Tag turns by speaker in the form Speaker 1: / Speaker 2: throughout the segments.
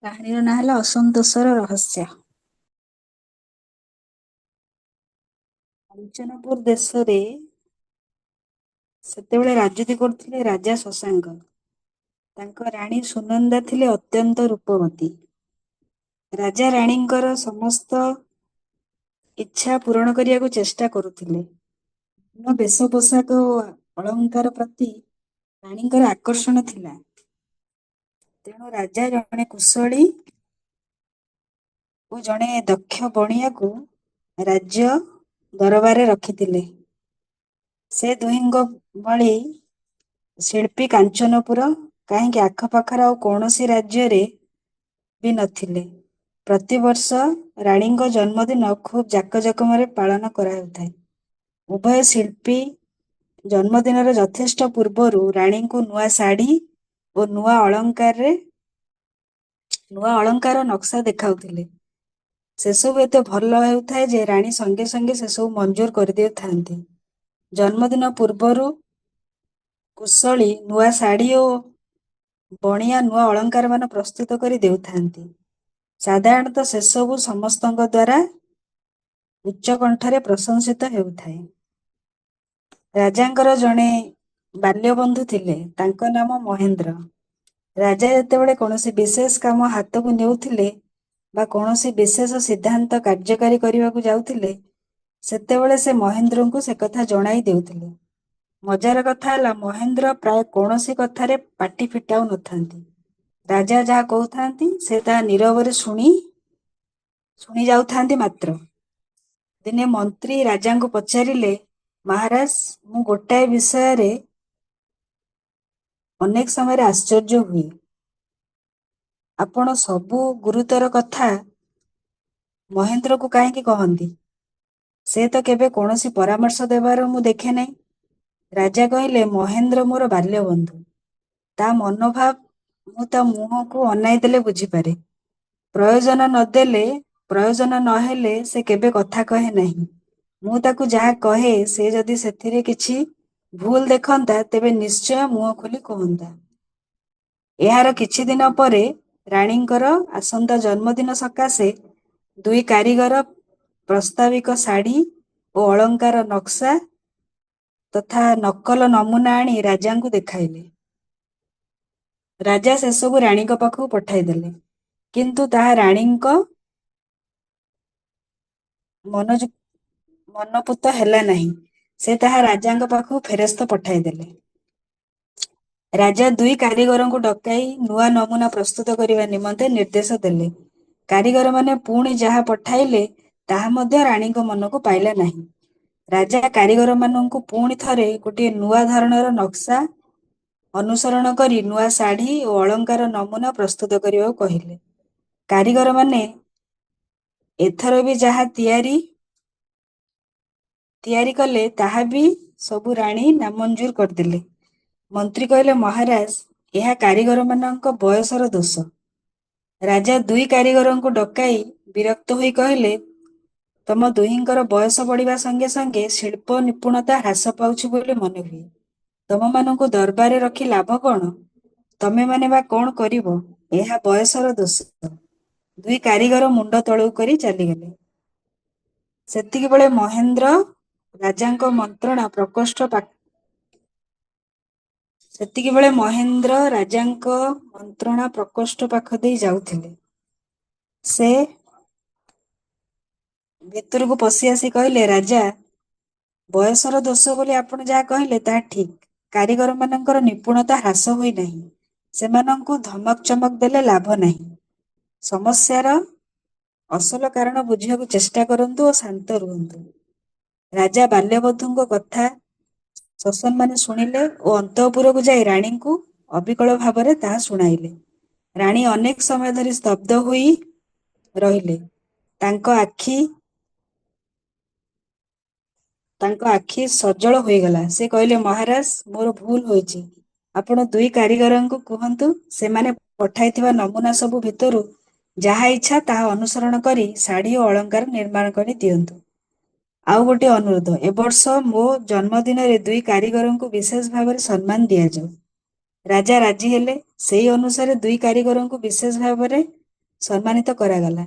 Speaker 1: କାହାଣୀର ନାଁ ହେଲା ଅସନ୍ତୋଷର ରହସ୍ୟ। କାଞ୍ଚନପୁର ଦେଶରେ ସେତେବେଳେ ରାଜୁତି କରୁଥିଲେ ରାଜା ଶଶାଙ୍କ। ତାଙ୍କ ରାଣୀ ସୁନନ୍ଦା ଥିଲେ ଅତ୍ୟନ୍ତ ରୂପବତୀ। ରାଜା ରାଣୀଙ୍କର ସମସ୍ତ ଇଚ୍ଛା ପୂରଣ କରିବାକୁ ଚେଷ୍ଟା କରୁଥିଲେ। ବେଶ ପୋଷାକ ଓ ଅଳଙ୍କାର ପ୍ରତି ରାଣୀଙ୍କର ଆକର୍ଷଣ ଥିଲା। ତେଣୁ ରାଜା ଜଣେ କୁଶଳୀ ଓ ଜଣେ ଦକ୍ଷ ବଣିଆକୁ ରାଜ୍ୟ ଦରବାରରେ ରଖିଥିଲେ। ସେ ଦୁହିଁଙ୍କ ଭଳି ଶିଳ୍ପୀ କାଞ୍ଚନପୁର କାହିଁକି ଆଖପାଖର ଆଉ କୌଣସି ରାଜ୍ୟରେ ବି ନଥିଲେ। ପ୍ରତିବର୍ଷ ରାଣୀଙ୍କ ଜନ୍ମଦିନ ଖୁବ୍ ଜାକଜମକରେ ପାଳନ କରାହେଉଥାଏ। ଉଭୟ ଶିଳ୍ପୀ ଜନ୍ମଦିନର ଯଥେଷ୍ଟ ପୂର୍ବରୁ ରାଣୀଙ୍କୁ ନୂଆ ଶାଢ଼ୀ ଓ ନୂଆ ଅଳଙ୍କାର ନକ୍ସା ଦେଖାଉଥିଲେ। ସେସବୁ ଏତେ ଭଲ ହେଉଥାଏ ଯେ ରାଣୀ ସଙ୍ଗେ ସଙ୍ଗେ ସେସବୁ ମଞ୍ଜୁର କରିଦେଇଥାନ୍ତି। ଜନ୍ମଦିନ ପୂର୍ବରୁ କୁଶଳୀ ନୂଆ ଶାଢ଼ୀ ଓ ବଣିଆ ନୂଆ ଅଳଙ୍କାର ମାନ ପ୍ରସ୍ତୁତ କରି ଦେଉଥାନ୍ତି। ସାଧାରଣତଃ ସେସବୁ ସମସ୍ତଙ୍କ ଦ୍ୱାରା ଉଚ୍ଚ କଣ୍ଠରେ ପ୍ରଶଂସିତ ହେଉଥାଏ। ରାଜାଙ୍କର ଜଣେ ବାଲ୍ୟବନ୍ଧୁ ଥିଲେ, ତାଙ୍କ ନାମ ମହେନ୍ଦ୍ର। ରାଜା ଯେତେବେଳେ କୌଣସି ବିଶେଷ କାମ ହାତକୁ ନେଉଥିଲେ ବା କୌଣସି ବିଶେଷ ସିଦ୍ଧାନ୍ତ କାର୍ଯ୍ୟକାରୀ କରିବାକୁ ଯାଉଥିଲେ, ସେତେବେଳେ ସେ ମହେନ୍ଦ୍ରଙ୍କୁ ସେ କଥା ଜଣାଇ ଦେଉଥିଲେ। ମଜାର କଥା ହେଲା, ମହେନ୍ଦ୍ର ପ୍ରାୟ କୌଣସି କଥାରେ ପାଟି ଫିଟାଉ ନଥାନ୍ତି। ରାଜା ଯାହା କହୁଥାନ୍ତି ସେ ତାହା ନୀରବରେ ଶୁଣି ଯାଉଥାନ୍ତି ମାତ୍ର। ଦିନେ ମନ୍ତ୍ରୀ ରାଜାଙ୍କୁ ପଚାରିଲେ, ମହାରାଜ, ମୁଁ ଗୋଟାଏ ବିଷୟରେ ଅନେକ ସମୟରେ ଆଶ୍ଚର୍ଯ୍ୟ ହୁଏ। ଆପଣ ସବୁ ଗୁରୁତର କଥା ମହେନ୍ଦ୍ରକୁ କାହିଁକି କହନ୍ତି? ସେ ତ କେବେ କୌଣସି ପରାମର୍ଶ ଦେବାର ମୁଁ ଦେଖେ ନାହିଁ। ରାଜା କହିଲେ, ମହେନ୍ଦ୍ର ମୋର ବାଲ୍ୟବନ୍ଧୁ। ତା ମନୋଭାବ ମୁଁ ତା ମୁହଁକୁ ଅନାଇ ଦେଲେ ବୁଝିପାରେ। ପ୍ରୟୋଜନ ନହେଲେ ସେ କେବେ କଥା କହେ ନାହିଁ। ମୁଁ ତାକୁ ଯାହା କହେ ସେ ଯଦି ସେଥିରେ କିଛି ଭୁଲ ଦେଖନ୍ତା ତେବେ ନିଶ୍ଚୟ ମୁହଁ ଖୋଲି କହନ୍ତା। ଏହାର କିଛି ଦିନ ପରେ ରାଣୀଙ୍କର ଆସନ୍ତା ଜନ୍ମଦିନ ସକାଶେ ଦୁଇ କାରିଗର ପ୍ରସ୍ତାବିକ ଶାଢ଼ୀ ଓ ଅଳଙ୍କାର ନକ୍ସା ତଥା ନକଲ ନମୁନା ଆଣି ରାଜାଙ୍କୁ ଦେଖାଇଲେ। ରାଜା ସେସବୁ ରାଣୀଙ୍କ ପାଖକୁ ପଠାଇଦେଲେ, କିନ୍ତୁ ତାହା ରାଣୀଙ୍କ ମନୋପୁତ ହେଲା ନାହିଁ। ସେ ତାହା ରାଜାଙ୍କ ପାଖକୁ ଫେରସ୍ତ ପଠାଇଦେଲେ। ରାଜା ଦୁଇ କାରିଗରଙ୍କୁ ଡକାଇ ନୂଆ ନମୁନା ପ୍ରସ୍ତୁତ କରିବା ନିମନ୍ତେ ନିର୍ଦ୍ଦେଶ ଦେଲେ। କାରିଗରମାନେ ପୁଣି ଯାହା ପଠାଇଲେ ତାହା ମଧ୍ୟ ରାଣୀଙ୍କ ମନକୁ ପାଇଲା ନାହିଁ। ରାଜା କାରିଗରମାନଙ୍କୁ ପୁଣି ଥରେ ଗୋଟିଏ ନୂଆ ଧରଣର ନକ୍ସା ଅନୁସରଣ କରି ନୂଆ ଶାଢ଼ୀ ଓ ଅଳଙ୍କାର ନମୁନା ପ୍ରସ୍ତୁତ କରିବାକୁ କହିଲେ। କାରିଗରମାନେ ଏଥର ବି ଯାହା ତିଆରି କଲେ ତାହା ବି ସବୁ ରାଣୀ ନାମଞ୍ଜୁର କରିଦେଲେ। ମନ୍ତ୍ରୀ କହିଲେ, ମହାରାଜ, ଏହା କାରିଗରମାନଙ୍କ ବୟସର ଦୋଷ। ରାଜା ଦୁଇ କାରିଗରଙ୍କୁ ଡକାଇ ବିରକ୍ତ ହୋଇ କହିଲେ, ତମ ଦୁହିଁଙ୍କର ବୟସ ବଢ଼ିବା ସଙ୍ଗେ ସଙ୍ଗେ ଶିଳ୍ପ ନିପୁଣତା ହ୍ରାସ ପାଉଛି ବୋଲି ମନେ ହୁଏ। ତମମାନଙ୍କୁ ଦରବାରରେ ରଖି ଲାଭ କଣ? ତମେମାନେ ବା କଣ କରିବ? ଏହା ବୟସର ଦୋଷ। ଦୁଇ କାରିଗର ମୁଣ୍ଡ ତଳକୁ କରି ଚାଲିଗଲେ। ସେତିକିବେଳେ ମହେନ୍ଦ୍ର ରାଜାଙ୍କ ମନ୍ତ୍ରଣା ପ୍ରକୋଷ୍ଠ ପାଖ ଦେଇ ଯାଉଥିଲେ। ସେ ଭିତରକୁ ପଶି ଆସି କହିଲେ, ରାଜା, ବୟସର ଦୋଷ ବୋଲି ଆପଣ ଯାହା କହିଲେ ତାହା ଠିକ୍। କାରିଗରମାନଙ୍କର ନିପୁଣତା ହ୍ରାସ ହୋଇନାହିଁ। ସେମାନଙ୍କୁ ଧମକ ଚମକ ଦେଲେ ଲାଭ ନାହିଁ। ସମସ୍ୟାର ଅସଲ କାରଣ ବୁଝିବାକୁ ଚେଷ୍ଟା କରନ୍ତୁ ଓ ଶାନ୍ତ ରୁହନ୍ତୁ। ରାଜା ବାଲ୍ୟବଧୂଙ୍କ କଥା ସସମ୍ମାନେ ଶୁଣିଲେ ଓ ଅନ୍ତଃପୁରକୁ ଯାଇ ରାଣୀଙ୍କୁ ଅବିକଳ ଭାବରେ ତାହା ଶୁଣାଇଲେ। ରାଣୀ ଅନେକ ସମୟ ଧରି ସ୍ତବ୍ଧ ହୋଇ ରହିଲେ। ତାଙ୍କ ଆଖି ସଜଳ ହୋଇଗଲା। ସେ କହିଲେ, ମହାରାଜ, ମୋର ଭୁଲ ହୋଇଛି। ଆପଣ ଦୁଇ କାରିଗରଙ୍କୁ କୁହନ୍ତୁ, ସେମାନେ ପଠାଇଥିବା ନମୁନା ସବୁ ଭିତରୁ ଯାହା ଇଚ୍ଛା ତାହା ଅନୁସରଣ କରି ଶାଢ଼ୀ ଓ ଅଳଙ୍କାର ନିର୍ମାଣ କରି ଦିଅନ୍ତୁ। ଆଉ ଗୋଟିଏ ଅନୁରୋଧ, ଏ ବର୍ଷ ମୋ ଜନ୍ମଦିନରେ ଦୁଇ କାରିଗରଙ୍କୁ ବିଶେଷ ଭାବରେ ସମ୍ମାନ ଦିଆଯାଉ। ରାଜା ରାଜି ହେଲେ। ସେହି ଅନୁସାରେ ଦୁଇ କାରିଗରଙ୍କୁ ବିଶେଷ ଭାବରେ ସମ୍ମାନିତ କରାଗଲା।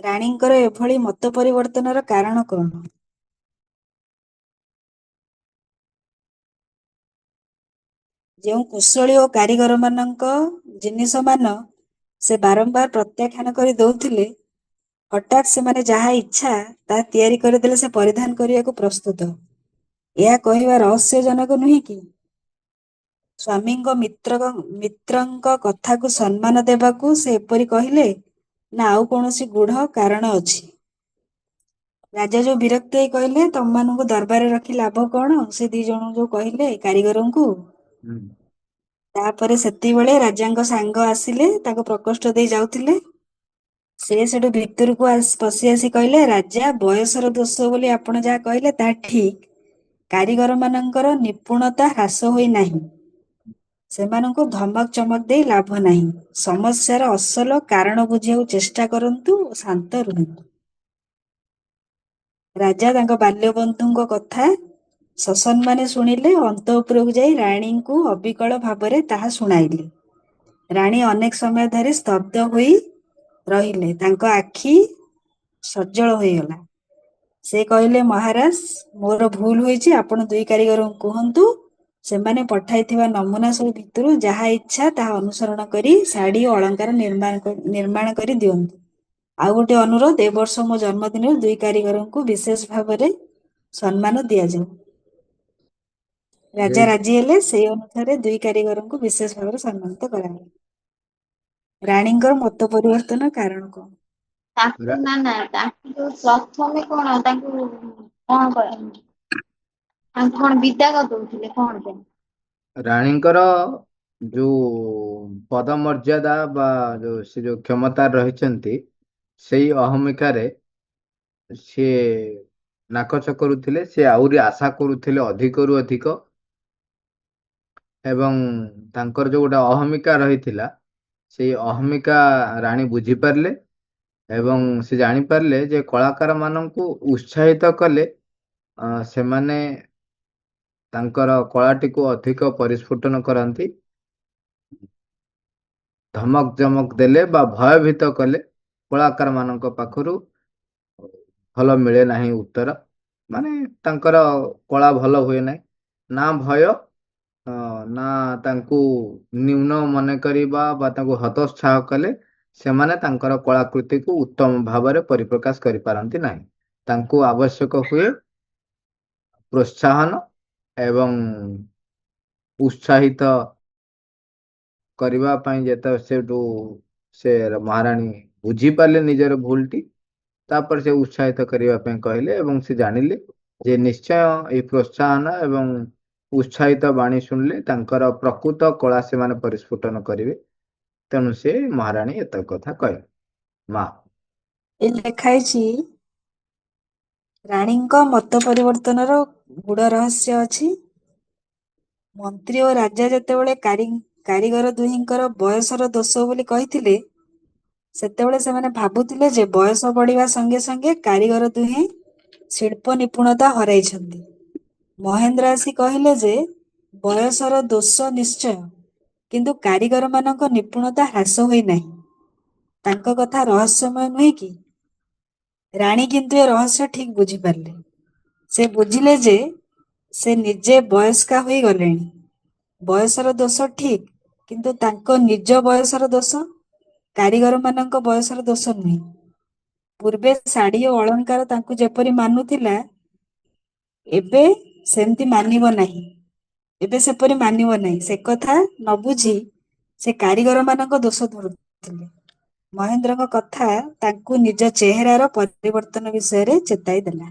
Speaker 1: ରାଣୀଙ୍କର ଏଭଳି ମତ ପରିବର୍ତ୍ତନର କାରଣ କଣ? ଯେଉଁ କୁଶଳୀ ଓ କାରିଗରମାନଙ୍କ ଜିନିଷମାନ ସେ ବାରମ୍ବାର ପ୍ରତ୍ୟାଖ୍ୟାନ କରି ଦଉଥିଲେ, ହଠାତ୍ ସେମାନେ ଯାହା ଇଚ୍ଛା ତାହା ତିଆରି କରିଦେଲେ ସେ ପରିଧାନ କରିବାକୁ ପ୍ରସ୍ତୁତ। ଏହା କହିବା ରହସ୍ୟଜନକ ନୁହେଁ କି? ସ୍ୱାମୀଙ୍କ ମିତ୍ରଙ୍କ କଥାକୁ ସମ୍ମାନ ଦେବାକୁ ସେ ଏପରି କହିଲେ, ନା ଆଉ କୌଣସି ଗୂଢ଼ କାରଣ ଅଛି? ରାଜା ଯୋଉ ବିରକ୍ତ ହେଇ କହିଲେ, ତମମାନଙ୍କୁ ଦରବାରରେ ରଖି ଲାଭ କଣ? ସେ ଦି ଜଣ ଯୋଉ କହିଲେ କାରିଗରଙ୍କୁ,
Speaker 2: ହୁଁ।
Speaker 1: ତାପରେ ସେତିକିବେଳେ ରାଜାଙ୍କ ସାଙ୍ଗ ଆସିଲେ, ତାଙ୍କ ପ୍ରକୋଷ୍ଠ ଦେଇ ଯାଉଥିଲେ। ସେ ସେଠୁ ଭିତରକୁ ପଶି ଆସି କହିଲେ, ରାଜା, ବୟସର ଦୋଷ ବୋଲି ଆପଣ ଯାହା କହିଲେ ତାହା ଠିକ। କାରିଗର ମାନଙ୍କର ନିପୁଣତା ହ୍ରାସ ହୋଇ ନାହିଁ। ସେମାନଙ୍କୁ ଧମକ ଚମକ ଦେଇ ଲାଭ ନାହିଁ। ସମସ୍ୟାର ଅସଲ କାରଣ ବୁଝିବାକୁ ଚେଷ୍ଟା କରନ୍ତୁ ଓ ଶାନ୍ତ ରୁହନ୍ତୁ। ରାଜା ତାଙ୍କ ବାଲ୍ୟବନ୍ଧୁଙ୍କ କଥା ସସମ୍ମାନେ ଶୁଣିଲେ ଓ ଅନ୍ତଃପୁରକୁ ଯାଇ ରାଣୀଙ୍କୁ ଅବିକଳ ଭାବରେ ତାହା ଶୁଣାଇଲେ। ରାଣୀ ଅନେକ ସମୟ ଧରି ସ୍ତବ୍ଧ ହୋଇ ରହିଲେ। ତାଙ୍କ ଆଖି ସଜ୍ଜଳ ହୋଇଗଲା। ସେ କହିଲେ, ମହାରାଜ, ମୋର ଭୁଲ ହୋଇଛି। ଆପଣ ଦୁଇ କାରିଗରଙ୍କୁ କୁହନ୍ତୁ, ସେମାନେ ପଠାଇଥିବା ନମୁନା ସବୁ ଭିତରୁ ଯାହା ଇଚ୍ଛା ତାହା ଅନୁସରଣ କରି ଶାଢ଼ୀ ଓ ଅଳଙ୍କାର ନିର୍ମାଣ କରି ଦିଅନ୍ତୁ। ଆଉ ଗୋଟେ ଅନୁରୋଧ, ଏ ବର୍ଷ ମୋ ଜନ୍ମଦିନରେ ଦୁଇ କାରିଗରଙ୍କୁ ବିଶେଷ ଭାବରେ ସମ୍ମାନ ଦିଆଯାଉ। ରାଜା ରାଜି ହେଲେ। ସେହି ଅନୁସାରେ ଦୁଇ କାରିଗରଙ୍କୁ ବିଶେଷ ଭାବରେ ସମ୍ମାନିତ କରାଗଲା। ରାଣୀଙ୍କର ମତ ପରିବର୍ତ୍ତନ କାରଣ କଣ?
Speaker 2: ରା-
Speaker 3: ତାଙ୍କୁ ଯୋଉ ପ୍ରଥମେ କଣ ତାଙ୍କୁ କଣ କରନ୍ତି? ତାଙ୍କୁ କଣ ବିଦା କରିଦଉଥିଲେ କଣ ପାଇଁ?
Speaker 2: ରାଣୀଙ୍କର ଯୋଉ ପଦମର୍ଯ୍ୟାଦା ବା ସେ ଯୋଉ କ୍ଷମତା ରହିଛନ୍ତି, ସେଇ ଅହମିକାରେ ସିଏ ନାକଚ କରୁଥିଲେ। ସେ ଆହୁରି ଆଶା କରୁଥିଲେ ଅଧିକରୁ ଅଧିକ, ଏବଂ ତାଙ୍କର ଯୋଉ ଗୋଟେ ଅହମିକା ରହିଥିଲା, ସେଇ ଅହମିକା ରାଣୀ ବୁଝିପାରିଲେ ଏବଂ ସେ ଜାଣିପାରିଲେ ଯେ କଳାକାର ମାନଙ୍କୁ ଉତ୍ସାହିତ କଲେ ସେମାନେ ତାଙ୍କର କଳାଟିକୁ ଅଧିକ ପରିସ୍ଫୁଟନ କରନ୍ତି। ଧମକ ଚମକ ଦେଲେ ବା ଭୟଭୀତ କଲେ କଳାକାର ମାନଙ୍କ ପାଖରୁ ଭଲ ମିଳେ ନାହିଁ ଉତ୍ତର। ମାନେ ତାଙ୍କର କଳା ଭଲ ହୁଏ ନାହିଁ। ନା ଭୟ, ନା ତାଙ୍କୁ ନ୍ୟୁନ ମନେ କରିବା ବା ତାଙ୍କୁ ହତୋତ୍ସାହ କଲେ ସେମାନେ ତାଙ୍କର କଳାକୃତିକୁ ଉତ୍ତମ ଭାବରେ ପରିପ୍ରକାଶ କରିପାରନ୍ତି ନାହିଁ। ତାଙ୍କୁ ଆବଶ୍ୟକ ହୁଏ ପ୍ରୋତ୍ସାହନ ଏବଂ ଉତ୍ସାହିତ କରିବା ପାଇଁ। ଯେତେବେଳେ ସେ ମହାରାଣୀ ବୁଝିପାରିଲେ ନିଜର ଭୁଲଟି, ତାପରେ ସେ ଉତ୍ସାହିତ କରିବା ପାଇଁ କହିଲେ ଏବଂ ସେ ଜାଣିଲେ ଯେ ନିଶ୍ଚୟ ଏହି ପ୍ରୋତ୍ସାହନ ଏବଂ ଉତ୍ସାହିତ ବାଣୀ ଶୁଣିଲେ ତାଙ୍କର ପ୍ରକୃତ କଳା ସେମାନେ ପରିସ୍ଫୁଟନ କରିବେ। ତେଣୁ ସେ ମହାରାଣୀ ଏତକ କଥା କହିଲେ। ମା
Speaker 1: ଏ ଲେଖା ହେଇଛି, ରାଣୀଙ୍କ ମତ ପରିବର୍ତ୍ତନର ଗୂଢ଼ ରହସ୍ୟ ଅଛି। ମନ୍ତ୍ରୀ ଓ ରାଜା ଯେତେବେଳେ କାରିଗର ଦୁହିଁଙ୍କର ବୟସର ଦୋଷ ବୋଲି କହିଥିଲେ, ସେତେବେଳେ ସେମାନେ ଭାବୁଥିଲେ ଯେ ବୟସ ବଢିବା ସଙ୍ଗେ ସଙ୍ଗେ କାରିଗର ଦୁହେଁ ଶିଳ୍ପ ନିପୁଣତା ହରାଇଛନ୍ତି। ମହେନ୍ଦ୍ର ଆସି କହିଲେ ଯେ ବୟସର ଦୋଷ ନିଶ୍ଚୟ, କିନ୍ତୁ କାରିଗର ମାନଙ୍କ ନିପୁଣତା ହ୍ରାସ ହୋଇନାହିଁ। ତାଙ୍କ କଥା ରହସ୍ୟମୟ ନୁହେଁ କି? ରାଣୀ କିନ୍ତୁ ଏ ରହସ୍ୟ ଠିକ ବୁଝିପାରିଲେ। ସେ ବୁଝିଲେ ଯେ ସେ ନିଜେ ବୟସ୍କା ହୋଇ ଗଲେଣି। ବୟସର ଦୋଷ ଠିକ, କିନ୍ତୁ ତାଙ୍କ ନିଜ ବୟସର ଦୋଷ, କାରିଗର ମାନଙ୍କ ବୟସର ଦୋଷ ନୁହେଁ। ପୂର୍ବେ ଶାଢ଼ୀ ଓ ଅଳଙ୍କାର ତାଙ୍କୁ ଯେପରି ମାନୁଥିଲା, ଏବେ ସେମିତି ମାନିବ ନାହିଁ। ଏବେ ସେପରି ମାନିବ ନାହିଁ। ସେ କଥା ନ ବୁଝି ସେ କାରିଗର ମାନଙ୍କ ଦୋଷ ଧରୁଥିଲେ। ମହେନ୍ଦ୍ରଙ୍କ କଥା ତାଙ୍କୁ ନିଜ ଚେହେରାର ପରିବର୍ତ୍ତନ ବିଷୟରେ ଚେତାଇ ଦେଲା।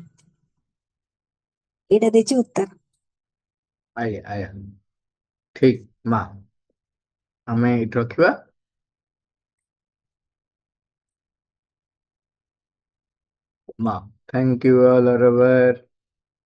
Speaker 1: ଏଇଟା ଦେଇଛି ଉତ୍ତର।
Speaker 2: ଆଜ୍ଞା ଆଜ୍ଞା, ଠିକ ମା। ଆମେ ଏଇଠି ରଖିବା। ମା, thank you all, Robert.